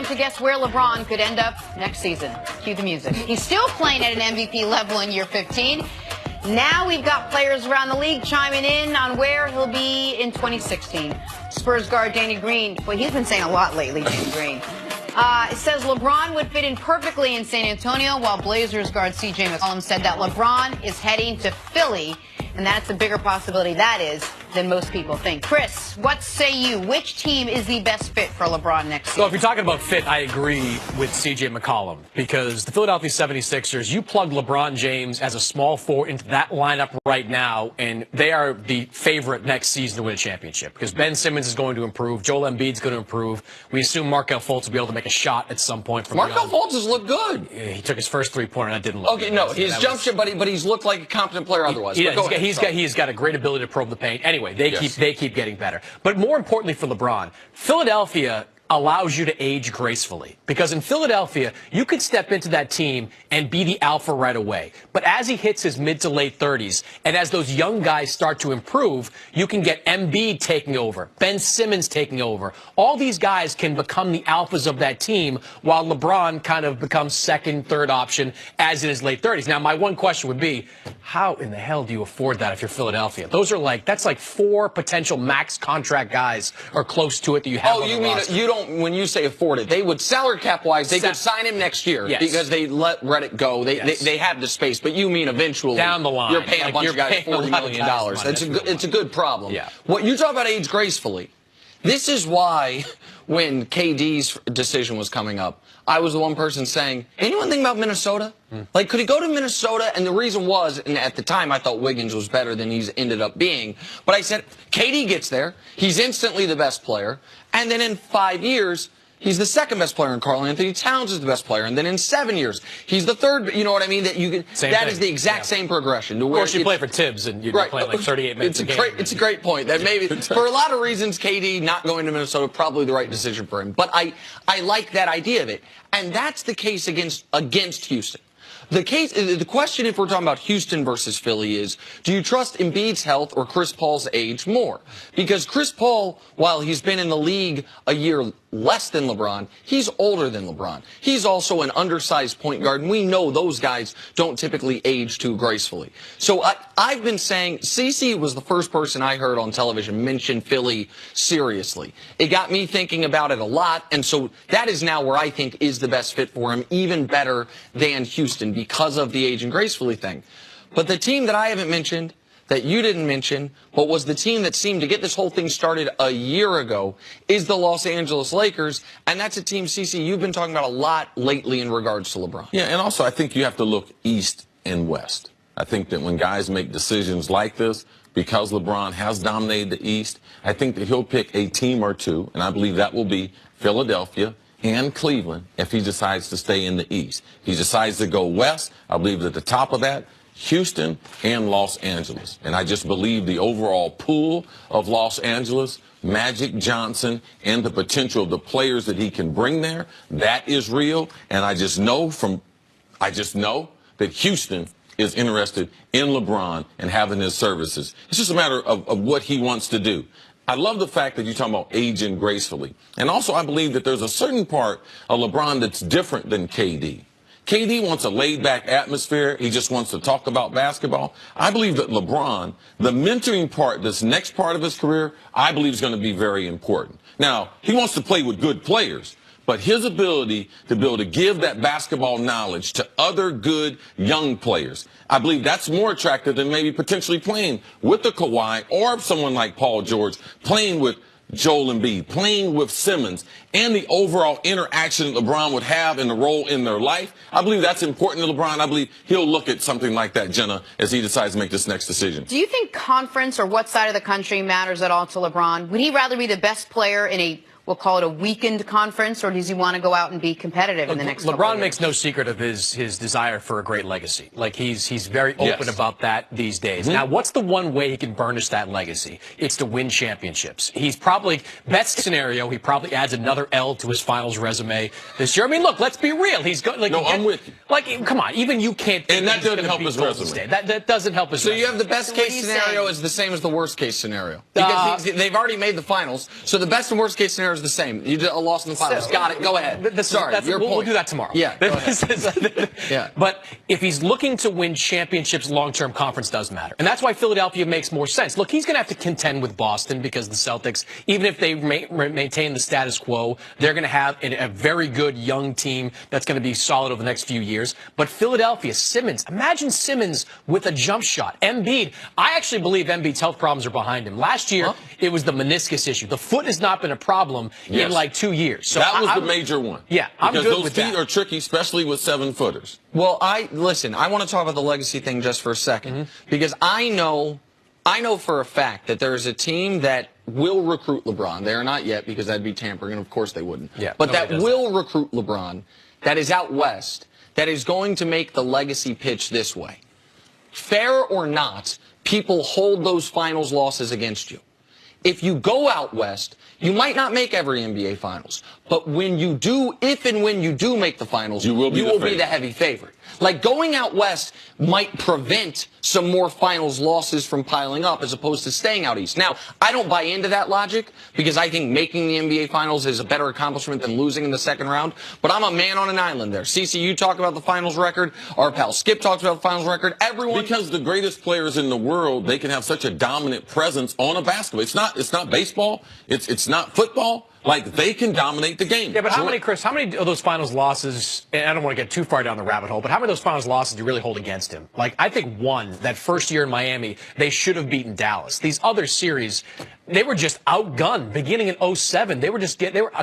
to guess where LeBron could end up next season. Cue the music. He's still playing at an MVP level in year 15. Now we've got players around the league chiming in on where he'll be in 2016. Spurs guard Danny Green. Well, he's been saying a lot lately, Danny Green. It says LeBron would fit in perfectly in San Antonio, while Blazers guard C.J. McCollum said that LeBron is heading to Philly, and that's a bigger possibility, that is, than most people think. Chris, what say you? Which team is the best fit for LeBron next season? Well, if you're talking about fit, I agree with C.J. McCollum, because the Philadelphia 76ers, you plug LeBron James as a small forward into that lineup right now, and they are the favorite next season to win a championship, because Ben Simmons is going to improve, Joel Embiid's going to improve. We assume Markelle Fultz will be able to make a shot at some point. Markelle Fultz has looked good. He took his first three-pointer, and that didn't look good. Okay, no, his jump shot, but he's looked like a competent player otherwise. He's got a great ability to probe the paint. Anyway, they keep getting better. But more importantly for LeBron, Philadelphia allows you to age gracefully. Because in Philadelphia, you could step into that team and be the alpha right away. But as he hits his mid to late 30s, and as those young guys start to improve, you can get Embiid taking over, Ben Simmons taking over. All these guys can become the alphas of that team, while LeBron kind of becomes second, third option as in his late 30s. Now, my one question would be, how in the hell do you afford that if you're Philadelphia? That's like 4 potential max contract guys or close to it that you have on the roster. You don't, when you say afford it, they would salary cap wise, they could sign him next year because they let it go. They have the space, but you mean eventually down the line you're paying a bunch of guys $40 million. It's a good problem. Yeah. What you talk about age gracefully. This is why when KD's decision was coming up, I was the one person saying, anyone think about Minnesota? Like, could he go to Minnesota? And the reason was, and at the time I thought Wiggins was better than he's ended up being, but I said, KD gets there, he's instantly the best player, and then in 5 years, he's the second best player, and Karl Anthony Towns is the best player. And then in 7 years, he's the third. You know what I mean? That is the exact same progression. Of course, you play for Tibbs, and you're playing like 38 minutes a game. It's a great point. That maybe for a lot of reasons, KD not going to Minnesota probably the right decision for him. But I like that idea of it, and that's the case against Houston. The question, if we're talking about Houston versus Philly, is do you trust Embiid's health or Chris Paul's age more? Because Chris Paul, while he's been in the league a year less than LeBron, he's older than LeBron. He's also an undersized point guard, and we know those guys don't typically age too gracefully. So I've been saying, CeCe was the first person I heard on television mention Philly seriously. It got me thinking about it a lot, and so that is now where I think is the best fit for him, even better than Houston, because of the age and gracefully thing. But the team that I haven't mentioned, that you didn't mention, but was the team that seemed to get this whole thing started a year ago, is the Los Angeles Lakers, and that's a team, CeCe, you've been talking about a lot lately in regards to LeBron. Yeah, and also I think you have to look east and west. I think that when guys make decisions like this, because LeBron has dominated the East, I think that he'll pick a team or two, and I believe that will be Philadelphia and Cleveland if he decides to stay in the East. If he decides to go west, I believe at the top of that, Houston and Los Angeles. And I just believe the overall pool of Los Angeles, Magic Johnson, and the potential of the players that he can bring there, that is real. And I just know that Houston is interested in LeBron and having his services. It's just a matter of what he wants to do. I love the fact that you're talking about aging gracefully. And also I believe that there's a certain part of LeBron that's different than KD. KD wants a laid-back atmosphere. He just wants to talk about basketball. I believe that LeBron, the mentoring part, this next part of his career, I believe is going to be very important. Now, he wants to play with good players, but his ability to be able to give that basketball knowledge to other good young players, I believe that's more attractive than maybe potentially playing with the Kawhi or someone like Paul George, playing with Joel Embiid, playing with Simmons, and the overall interaction that LeBron would have in the role in their life. I believe that's important to LeBron. I believe he'll look at something like that, Jenna, as he decides to make this next decision. Do you think conference or what side of the country matters at all to LeBron? Would he rather be the best player in a, we'll call it a weakened conference, or does he want to go out and be competitive in the next couple of years? LeBron makes no secret of his desire for a great legacy. Like, he's very open about that these days. Now, what's the one way he can burnish that legacy? It's to win championships. He's probably, best scenario, he probably adds another L to his finals resume this year. I mean, look, let's be real. He's got, like, no, I'm with you. Like, come on, even you can't. And that doesn't help his resume. That doesn't help his resume. So you have the best case scenario is the same as the worst case scenario. Because they've already made the finals. So the best and worst case scenario is the same. You did a loss in the finals. So, got it. Go ahead. We'll do that tomorrow. Yeah. Go ahead. Yeah. But if he's looking to win championships long-term, conference does matter. And that's why Philadelphia makes more sense. Look, he's going to have to contend with Boston because the Celtics, even if they maintain the status quo, they're going to have a very good young team that's going to be solid over the next few years. But Philadelphia, Simmons, imagine Simmons with a jump shot. Embiid, I actually believe Embiid's health problems are behind him. Last year, it was the meniscus issue. The foot has not been a problem in like 2 years. So that was the major one. Yeah, I'm because good with those feet are tricky, especially with 7-footers. Well, I want to talk about the legacy thing just for a second because I know for a fact that there is a team that will recruit LeBron. They are not yet because that'd be tampering, and of course they wouldn't. Yeah, but that will recruit LeBron. That is out west. That is going to make the legacy pitch this way. Fair or not, people hold those finals losses against you. If you go out west, you might not make every NBA finals. But when you do, if and when you do make the finals, you will be the heavy favorite. Like going out west might prevent some more finals losses from piling up as opposed to staying out east. Now, I don't buy into that logic because I think making the NBA finals is a better accomplishment than losing in the second round. But I'm a man on an island there. CeCe, you talk about the finals record. Our pal Skip talks about the finals record. Everyone. Because the greatest players in the world, they can have such a dominant presence on a basketball. It's not baseball. It's not football. Like, they can dominate the game. Yeah, but how many of those finals losses, and I don't want to get too far down the rabbit hole, but how many of those finals losses do you really hold against him? Like, I think one, that first year in Miami, they should have beaten Dallas. These other series, they were just outgunned. Beginning in 07, they were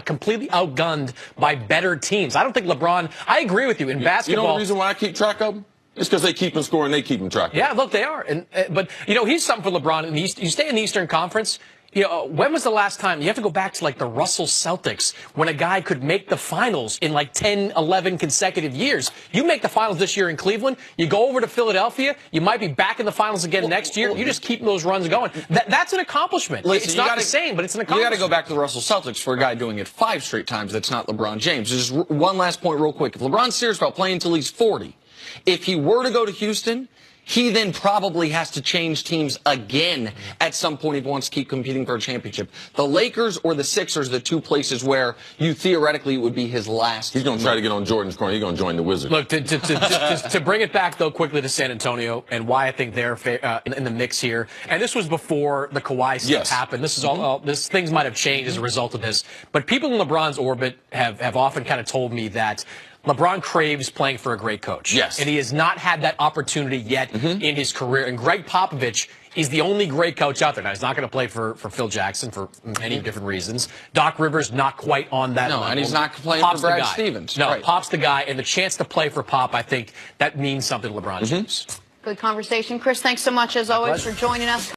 completely outgunned by better teams. I don't think LeBron, I agree with you, in basketball. You know the reason why I keep track of them? It's because they keep him scoring, they keep him track of them. Yeah, look, they are. But, he's something for LeBron. And you stay in the Eastern Conference. When was the last time? You have to go back to, like, the Russell Celtics when a guy could make the finals in, like, 10, 11 consecutive years. You make the finals this year in Cleveland. You go over to Philadelphia. You might be back in the finals again next year. You just keep those runs going. That's an accomplishment. Listen, it's not the same, but it's an accomplishment. You got to go back to the Russell Celtics for a guy doing it 5 straight times that's not LeBron James. Just one last point real quick. If LeBron's serious about playing until he's 40, if he were to go to Houston, he then probably has to change teams again at some point if he wants to keep competing for a championship. The Lakers or the Sixers are the 2 places where you theoretically would be his last. He's going to try to get on Jordan's corner. He's going to join the Wizards. Look, to bring it back, though, quickly to San Antonio and why I think they're in the mix here. And this was before the Kawhi stuff happened. This is this things might have changed as a result of this. But people in LeBron's orbit have often kind of told me that LeBron craves playing for a great coach. Yes. And he has not had that opportunity yet in his career. And Greg Popovich is the only great coach out there. Now, he's not going to play for Phil Jackson for many different reasons. Doc Rivers not quite on that level. And he's not playing Pop's for Brad Stevens. No, Pop's the guy. And the chance to play for Pop, I think that means something to LeBron James. Good conversation. Chris, thanks so much, as always, for joining us.